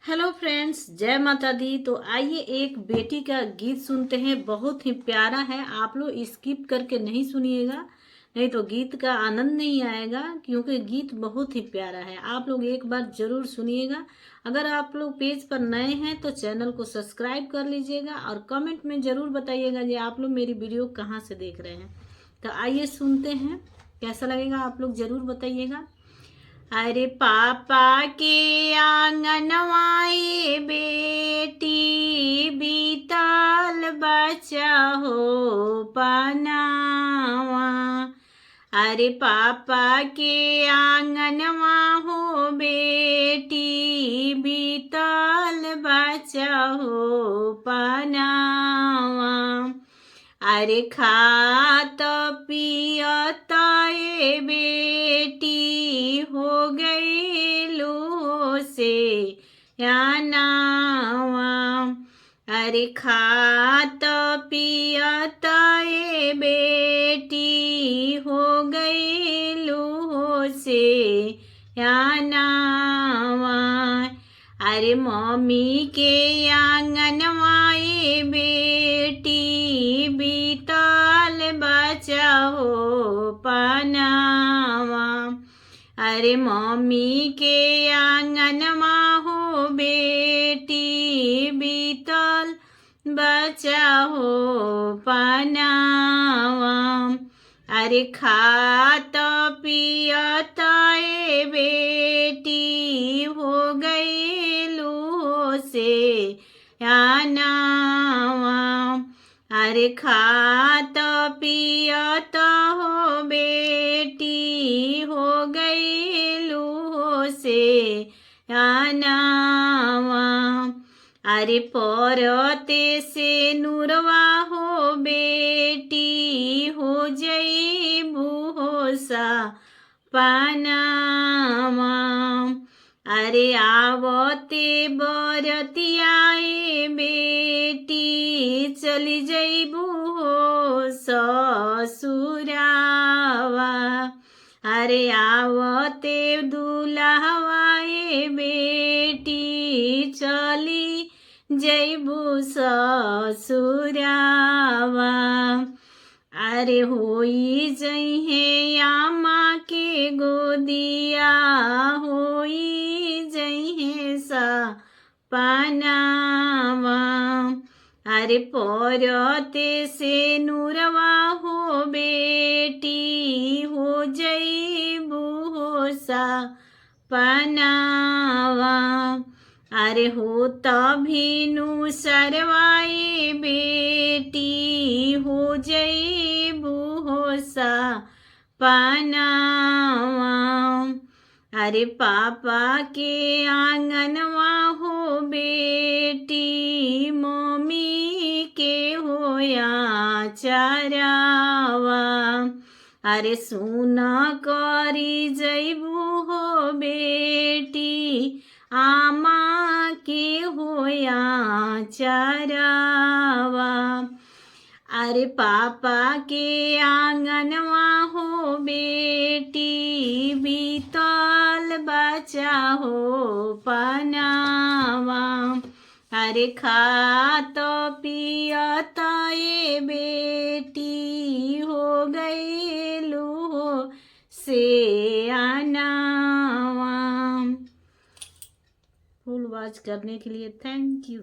Hello friends, जय माता दी। तो आइए एक बेटी का गीत सुनते हैं। बहुत ही प्यारा है। आप लोग स्किप करके नहीं सुनिएगा, नहीं तो गीत का आनंद नहीं आएगा, क्योंकि गीत बहुत ही प्यारा है। आप लोग एक बार जरूर सुनिएगा। अगर आप लोग पेज पर नए हैं तो चैनल को सब्सक्राइब कर लीजिएगा और कमेंट में जरूर बताइएगा कि आप लोग मेरी वीडियो कहाँ से देख रहे हैं। तो आइए सुनते हैं, कैसा लगेगा आप लोग जरूर बताइएगा। अरे पापा के आंगनवाए बेटी बीतल बचा हो पनावा। अरे पापा के आंगनवा हो बेटी बीतल बचा हो पनावा। अरे खात पियत ए बेटी हो गई लो से यानावा। अरे खात पियत ए बेटी हो गई लो से यानावा। अरे मम्मी के आंगनवा ए बेटी बीतल बचा हो पनावा। अरे मम्मी के आंगनवा हो बेटी बीतल बचा हो पनावा। अरे खात पियत ए बेटी हो गई लू से यानावा। अरे खात पियत हो बेटी हो गई लू से यानावा। अरे परते से नूरवा हो बेटी हो जईबू हो सा पनावा। अरे आवते बरतियाए बेटी चली जईबू हो ससुरावा। अरे आवते दुल्हवाए बेटी चली जईबू ससुरावा। अरे होई जइहे आमा के गोदिया होई जइहे सा पनावा। अरे परते से नूरवा हो बेटी हो जईबू हो सा पनावा। अरे हो तभी नु सरवाए बेटी हो जईबू हो सा पनावा। अरे पापा के आंगनवा हो बेटी मम्मी के होया चरावा। अरे सुना करी जईबू हो बेटी आमा के होया चरावा। अरे पापा के आंगनवा हो बेटी बीतल बचा हो पनावा। अरे खात पियत ए बेटी हो गई लू से आनावा। फुल वॉच करने के लिए थैंक यू।